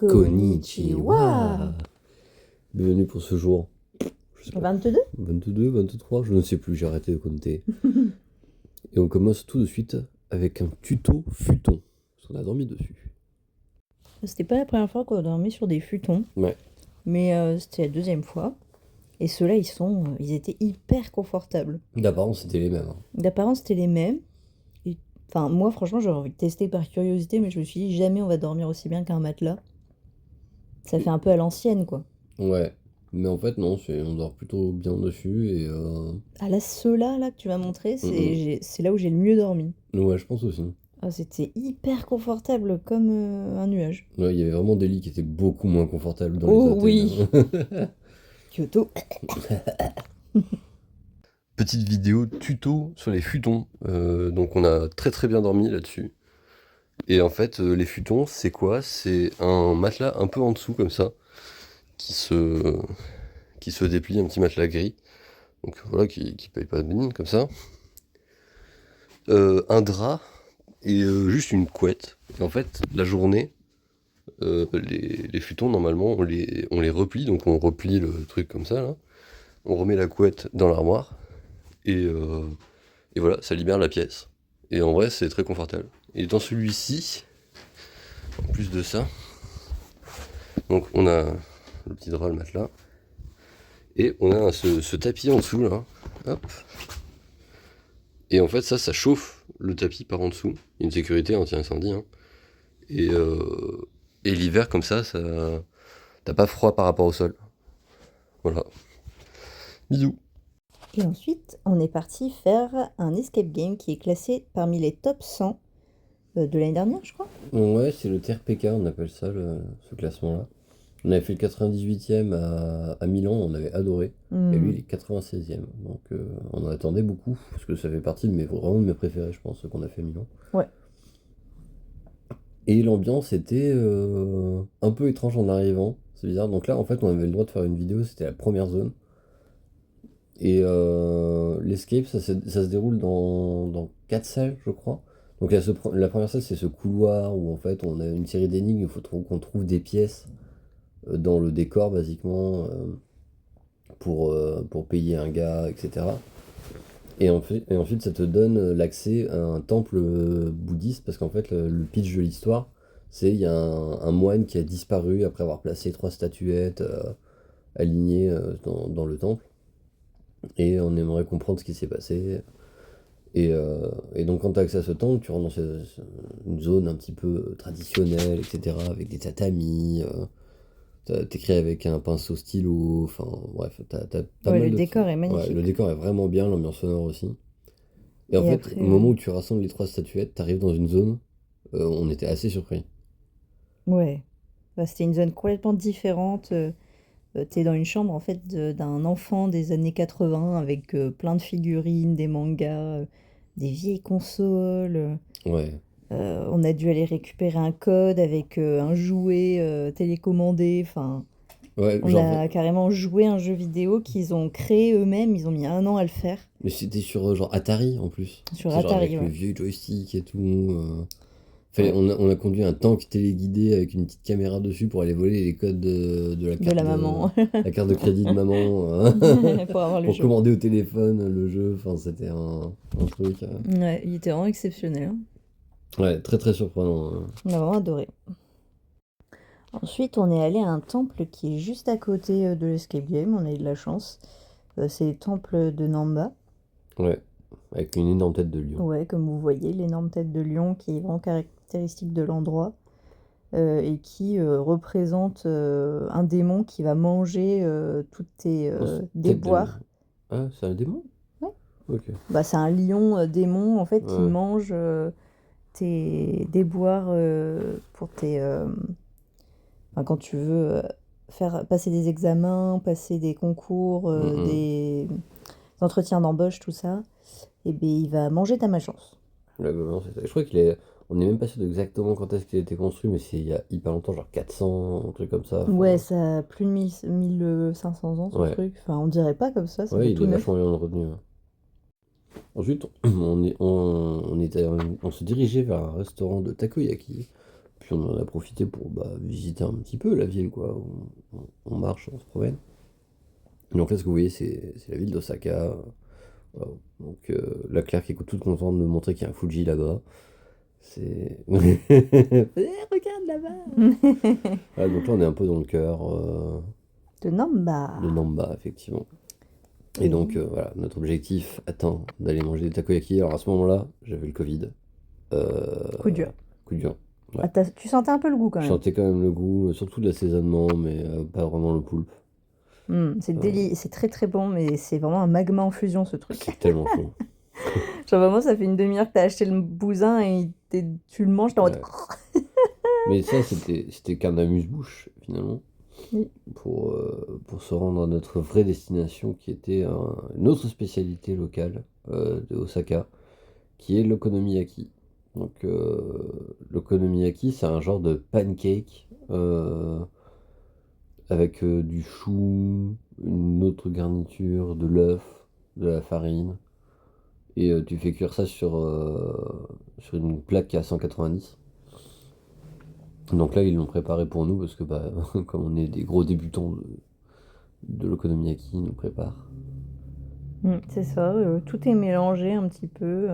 Konnichiwa. Bienvenue pour ce jour. Je sais pas. 22? 22, 23, je ne sais plus, j'ai arrêté de compter. Et on commence tout de suite avec un tuto futon. Parce qu'on a dormi dessus. C'était pas la première fois qu'on a dormi sur des futons, Ouais. mais c'était la deuxième fois. Et ceux-là, ils étaient hyper confortables. D'apparence, c'était les mêmes. Hein. D'apparence, c'était les mêmes. Enfin, moi, franchement, j'avais envie de tester par curiosité, mais je me suis dit, jamais on va dormir aussi bien qu'un matelas. Ça fait un peu à l'ancienne, quoi. Ouais. Mais en fait, non, on dort plutôt bien dessus et. Ah là, ceux-là, là, que tu m'as montré, c'est là où j'ai le mieux dormi. Ouais, je pense aussi. Ah, c'était hyper confortable, comme un nuage. Ouais, il y avait vraiment des lits qui étaient beaucoup moins confortables dans les Oh hôtels. oui. Hein. Kyoto. Petite vidéo tuto sur les futons. Donc on a très très bien dormi là-dessus. Et en fait, les futons, c'est quoi? C'est un matelas un peu en dessous comme ça, qui se déplie, un petit matelas gris. Donc voilà, qui paye pas de mine comme ça. Un drap et juste une couette. Et en fait, la journée, les futons, normalement, on les replie. Donc on replie le truc comme ça, là. On remet la couette dans l'armoire. Et voilà, ça libère la pièce. Et en vrai, c'est très confortable. Et dans celui-ci, en plus de ça, donc on a le petit drap, le matelas, et on a ce tapis en dessous là, hop. Et en fait, ça chauffe le tapis par en dessous. Il y a une sécurité anti-incendie. Hein. Et l'hiver, comme ça, t'as pas froid par rapport au sol. Voilà. Bisous. Et ensuite, on est parti faire un escape game qui est classé parmi les top 100 de l'année dernière, je crois. Ouais, c'est le TRPK, on appelle ça, ce classement-là. On avait fait le 98e à Milan, on avait adoré. Et lui, il est 96e. Donc on en attendait beaucoup, parce que ça fait partie vraiment de mes préférés, je pense, ce qu'on a fait à Milan. Ouais. Et l'ambiance était un peu étrange en arrivant, c'est bizarre. Donc là, en fait, on avait le droit de faire une vidéo, c'était la première zone. Et l'escape, ça se déroule dans 4 salles, je crois. Donc la première salle, c'est ce couloir où en fait on a une série d'énigmes, il faut qu'on trouve des pièces dans le décor, basiquement, pour payer un gars, etc. Et ensuite, ça te donne l'accès à un temple bouddhiste, parce qu'en fait, le pitch de l'histoire, c'est il y a un moine qui a disparu après avoir placé 3 statuettes alignées dans le temple. Et on aimerait comprendre ce qui s'est passé. Et donc, quand tu as accès à ce temple, tu rentres dans une zone un petit peu traditionnelle, etc., avec des tatamis. T'écris avec un pinceau stylo, enfin bref, t'as pas Ouais, mal le de décor est trucs. Ouais, magnifique. le décor est vraiment bien, l'ambiance sonore aussi. Et en Et fait, après, au moment où tu rassembles les 3 statuettes, t'arrives dans une zone, on était assez surpris. ouais. Bah, c'était une zone complètement différente. T'es dans une chambre en fait d'un enfant des années 80 avec plein de figurines, des mangas, des vieilles consoles. Ouais, On a dû aller récupérer un code avec un jouet télécommandé. Enfin, ouais, on genre, a carrément joué un jeu vidéo qu'ils ont créé eux-mêmes. Ils ont mis 1 an à le faire mais c'était sur genre Atari en plus. sur C'est genre avec Atari. le Ouais. vieux joystick et tout. Ouais. On a conduit un tank téléguidé avec une petite caméra dessus pour aller voler les codes de la De carte la maman la carte de crédit de maman pour avoir le pour jeu. commander au téléphone le jeu. Enfin, c'était un truc. Ouais, il était vraiment exceptionnel. Hein. Ouais, très très surprenant. On a vraiment adoré. Ensuite, on est allé à un temple qui est juste à côté de l'escape game. On a eu de la chance. C'est le temple de Namba. Ouais, avec une énorme tête de lion. Ouais, comme vous voyez, l'énorme tête de lion qui est vraiment caractéristique de l'endroit et qui représente un démon qui va manger toutes tes Oh, c'est tête de lion. déboires. Ah, c'est un démon? Ouais. Ok. Bah, c'est un lion démon en fait qui Ouais. mange tes déboires pour tes. Enfin, quand tu veux faire passer des examens, passer des concours, Mm. des entretiens d'embauche, tout ça, et bien il va manger ta malchance. Ouais, bah, non, c'est ça. Je crois qu'il est. On n'est même pas sûr exactement quand est-ce qu'il a été construit, mais c'est il y a hyper longtemps, genre 400, un truc comme ça. Ouais, Enfin, ça a plus de 1500 ans ce ouais. truc. Enfin, on dirait pas comme ça Ouais, fait il tout est neuf. vachement bien retenu. Ouais. Ensuite, on se dirigeait vers un restaurant de takoyaki Puis on en a profité pour visiter un petit peu la ville, quoi. On marche, on se promène. Donc là, ce que vous voyez, c'est la ville d'Osaka. Voilà. Donc la Claire qui est toute contente de me montrer qu'il y a un Fuji là-bas. C'est. Regarde là-bas! Ah, donc là, on est un peu dans le cœur De Namba. de Namba, effectivement. Et Oui. donc, voilà, notre objectif atteint d'aller manger des takoyaki. Alors à ce moment-là, j'avais le Covid. Coup dur. Coup dur. Ouais. Ah, tu sentais un peu le goût quand Je même. sentais quand même le goût, surtout de l'assaisonnement, mais pas vraiment le poulpe. C'est très très bon, mais c'est vraiment un magma en fusion ce truc. C'est tellement chaud. Genre vraiment, ça fait une demi-heure que t'as acheté le bousin et tu le manges, t'es en mode. Ouais. Mais ça, c'était qu'un amuse-bouche, finalement, Oui. pour se rendre à notre vraie destination, qui était une autre spécialité locale de Osaka, qui est l'okonomiyaki. Donc, l'okonomiyaki, c'est un genre de pancake avec du chou, une autre garniture, de l'œuf, de la farine. Et tu fais cuire ça sur une plaque à 190. Donc là, ils l'ont préparé pour nous parce que, comme on est des gros débutants de l'okonomiyaki, ils nous préparent. C'est ça, tout est mélangé un petit peu,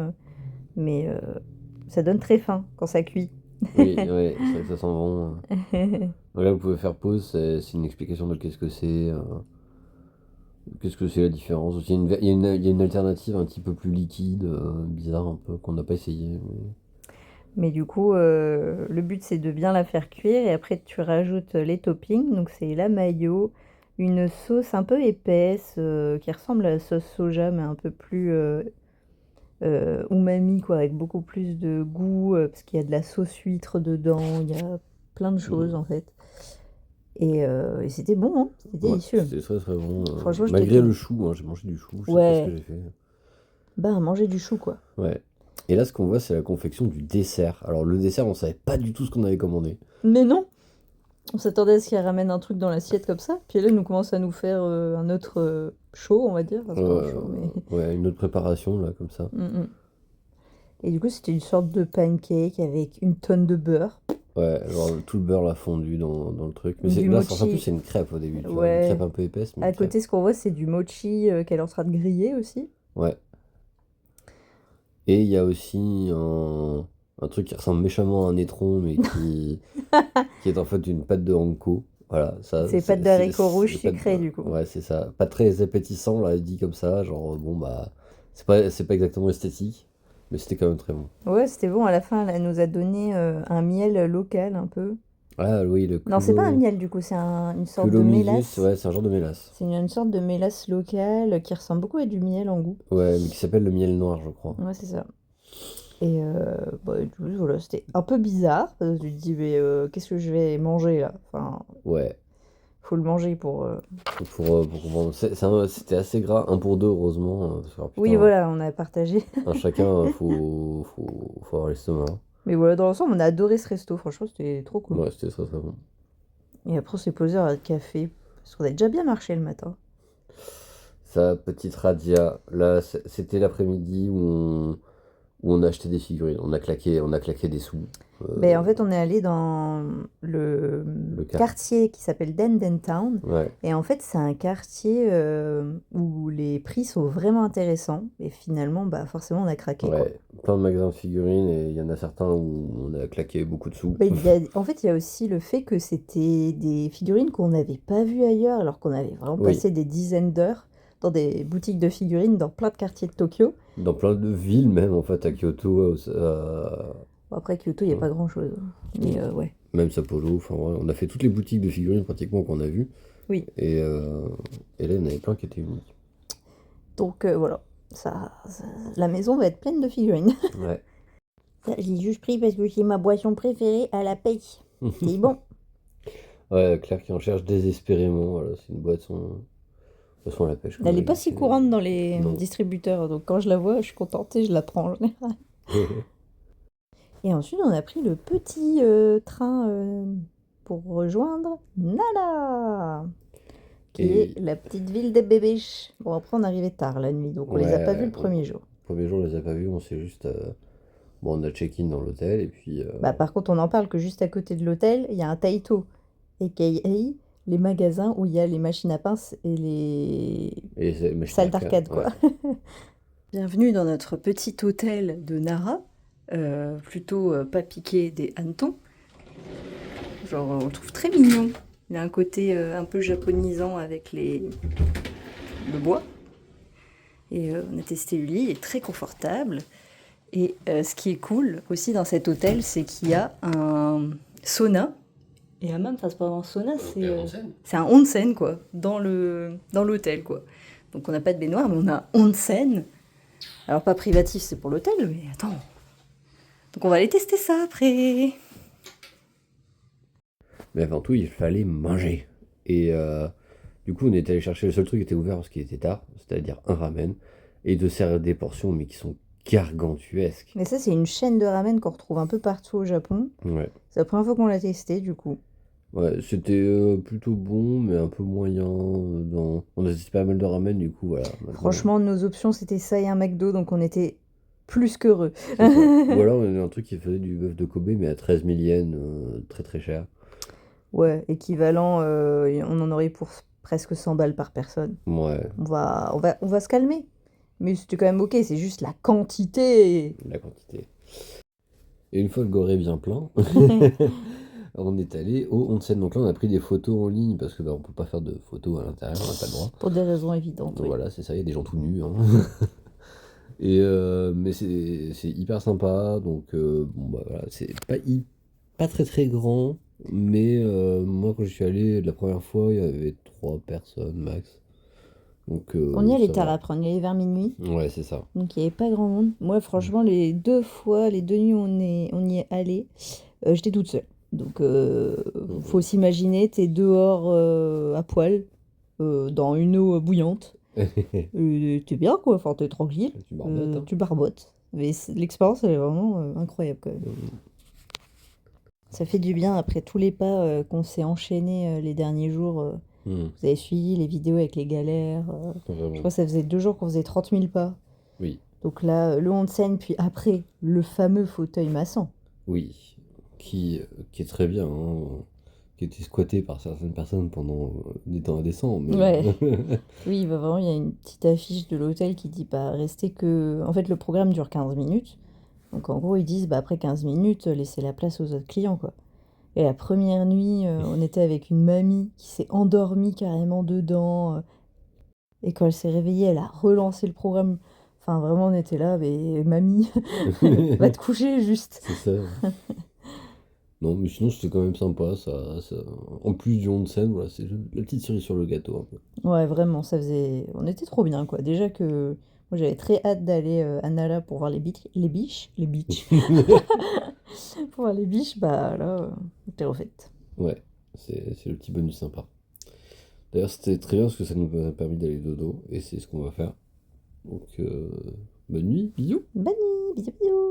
mais ça donne très faim quand ça cuit. Oui, ouais, c'est vrai que ça sent bon. Donc là, vous pouvez faire pause, c'est une explication de qu'est-ce que c'est la différence. Aussi, il y a une alternative un petit peu plus liquide, bizarre un peu, qu'on n'a pas essayé. Mais du coup, le but c'est de bien la faire cuire et après tu rajoutes les toppings. Donc c'est la mayo, une sauce un peu épaisse qui ressemble à la sauce soja mais un peu plus umami quoi, avec beaucoup plus de goût parce qu'il y a de la sauce huître dedans, il y a plein de choses en fait. Et c'était bon, hein, c'était Ouais, délicieux. c'était très très bon. Franchement, je Malgré t'ai le chou, hein, j'ai mangé du chou, je sais pas ce que Ouais, j'ai fait. bah manger du chou quoi. Ouais. Et là, ce qu'on voit, c'est la confection du dessert. Alors, le dessert, on savait pas du tout ce qu'on avait commandé. Mais non, on s'attendait à ce qu'elle ramène un truc dans l'assiette comme ça. Puis elle nous commence à nous faire un autre show, on va dire. Enfin, c'est pas un Euh, show, mais. ouais, une autre préparation, là, comme ça. Mm, mm. Et du coup, c'était une sorte de pancake avec une tonne de beurre, Ouais, genre tout le beurre l'a fondu dans le truc. Mais du là, ça ressemble plus mochi. à une crêpe au début, tu vois. Une crêpe Ouais. un peu épaisse, mais une À crêpe. côté, ce qu'on voit, c'est du mochi qu'elle est en train de griller aussi. Ouais. Et il y a aussi un truc qui ressemble méchamment à un étron, mais qui est en fait une pâte de hanko. Voilà, ça, C'est pâte d'haricots rouges c'est pas sucrées, du coup. ouais, c'est ça. Pas très appétissant, là, dit comme ça. Genre, bon, c'est pas exactement esthétique, mais c'était quand même très bon. Ouais, c'était bon. À la fin, elle nous a donné un miel local un peu. Ah oui, le Non, c'est pas un miel, du coup, c'est une sorte de culomisus, mélasse. ouais, c'est un genre de mélasse. C'est une sorte de mélasse locale qui ressemble beaucoup à du miel en goût. Ouais, mais qui s'appelle le miel noir, je crois. Ouais, c'est ça. Et du coup, voilà, c'était un peu bizarre. Parce que tu te dis, mais qu'est-ce que je vais manger là? Enfin, Ouais, faut le manger pour. pour comprendre. C'était assez gras, un pour deux, heureusement. Parce que, alors, Oui, putain, voilà, on a partagé. un chacun, faut avoir l'estomac. Mais voilà, dans l'ensemble, on a adoré ce resto. Franchement, c'était trop cool. Ouais, c'était très très bon. Et après, on s'est posé à un café. Parce qu'on a déjà bien marché le matin. Sa petite radia, là, c'était l'après-midi où on a acheté des figurines. On a claqué des sous. Ben, en fait, on est allé dans le Le quart. quartier qui s'appelle Denden Town. Ouais, Et en fait, c'est un quartier où les prix sont vraiment intéressants. Et finalement, bah, forcément, on a craqué, quoi. ouais. Plein de magasins de figurines et il y en a certains où on a claqué beaucoup de sous. Bah, en fait, il y a aussi le fait que c'était des figurines qu'on n'avait pas vues ailleurs, alors qu'on avait vraiment Oui, passé des dizaines d'heures dans des boutiques de figurines dans plein de quartiers de Tokyo. dans plein de villes même, en fait, à Kyoto, Bon, après, Kyoto, il n'y a pas grand-chose. Mais ouais. même Sapporo. Enfin, ouais, on a fait toutes les boutiques de figurines pratiquement qu'on a vues. Oui. Et, et là, il y en avait plein qui étaient uniques. Donc voilà. La maison va être pleine de figurines. Ouais. Ça, je l'ai juste pris parce que c'est ma boisson préférée à la paix. C'est bon. Ouais, Claire qui en cherche désespérément. Voilà, c'est une boisson à la pêche, comme Elle on n'est a pas dit, si courante dans les Non. distributeurs. Donc quand je la vois, je suis contente et je la prends en général. Et ensuite, on a pris le petit train pour rejoindre Nala, qui Et est la petite ville des bébés. Bon, après, on arrivait tard la nuit, donc on les a pas vus ouais, le premier jour. premier jour, on les a pas vus, on s'est juste Bon, on a check-in dans l'hôtel, et puis... Bah, par contre, on en parle que juste à côté de l'hôtel, il y a un Taito, aka les magasins où il y a les machines à pince et les Et c'est machine salles d'arcade, d'arcade, ouais. quoi. Bienvenue dans notre petit hôtel de Nara, plutôt pas piqué des hannetons. Genre, on le trouve très mignon. Il a un côté un peu japonisant avec le bois. Et on a testé le lit, il est très confortable. Et ce qui est cool aussi dans cet hôtel, c'est qu'il y a un sauna. Et même, enfin, c'est pas un sauna, c'est un onsen, quoi, dans l'hôtel, quoi. Donc on n'a pas de baignoire, mais on a un onsen. Alors pas privatif, c'est pour l'hôtel, mais attends. Donc on va aller tester ça après. Mais avant tout, il fallait manger. Et du coup, on est allé chercher le seul truc qui était ouvert parce qu'il était tard, c'est-à-dire un ramen, et de servir des portions, mais qui sont gargantuesques. Mais ça, c'est une chaîne de ramen qu'on retrouve un peu partout au Japon. Ouais. C'est la première fois qu'on l'a testé, du coup. Ouais, c'était plutôt bon, mais un peu moyen. On a testé pas mal de ramen, du coup, voilà. Maintenant, Franchement, nos options, c'était ça et un McDo, donc on était plus qu'heureux. c'est ça. Ou alors, on a un truc qui faisait du bœuf de Kobe, mais à 13 000 yens, très très cher. Ouais, équivalent, on en aurait pour presque 100 balles par personne. Ouais, On va se calmer. Mais c'était quand même ok, c'est juste la quantité. la quantité. Et une fois le goré bien plein, on est allé au onsen. Donc là, on a pris des photos en ligne parce que bah, on peut pas faire de photos à l'intérieur, on n'a pas le droit. Pour des raisons évidentes, Donc oui. voilà, c'est ça, il y a des gens tout nus, hein. Et mais c'est hyper sympa. Donc bon bah voilà, c'est pas très très grand, mais moi quand je suis allé la première fois, il y avait 3 personnes max. Donc On y allait ça tard va. après, on y allait vers minuit. Ouais, c'est ça. Donc il n'y avait pas grand monde. Moi, franchement, les 2 fois, les 2 nuits où on y est allé, j'étais toute seule. Donc faut s'imaginer, t'es dehors à poil, dans une eau bouillante. T'es bien quoi, enfin t'es tranquille, Tu barbotes, hein. tu barbotes. Mais l'expérience elle est vraiment incroyable quand même. Ça fait du bien après tous les pas qu'on s'est enchaînés les derniers jours. Hmm, Vous avez suivi les vidéos avec les galères. Je vraiment. crois que ça faisait 2 jours qu'on faisait 30 000 pas. Oui, Donc là, le onsen, puis après, le fameux fauteuil massant. oui. Qui est très bien, hein, qui était squatté par certaines personnes pendant des temps indécents, mais Ouais. Oui, bah vraiment, il y a une petite affiche de l'hôtel qui dit bah restez que. En fait, le programme dure 15 minutes. Donc en gros, ils disent bah après 15 minutes, laissez la place aux autres clients, quoi. Et la première nuit, on était avec une mamie qui s'est endormie carrément dedans. Et quand elle s'est réveillée, elle a relancé le programme. Enfin, vraiment, on était là, mais mamie, va te coucher juste. c'est ça. Non, mais sinon c'était quand même sympa, En plus du onsen, voilà, c'est la petite cerise sur le gâteau un peu. Ouais, vraiment, ça faisait. On était trop bien, quoi. Déjà que moi, j'avais très hâte d'aller à Nala pour voir les biches. Pour voir les biches, bah là, j'étais refaite. Ouais, c'est le petit bonus sympa. D'ailleurs, c'était très bien parce que ça nous a permis d'aller dodo, et c'est ce qu'on va faire. Donc, bonne nuit, bisous! Bonne nuit, bisous bisous.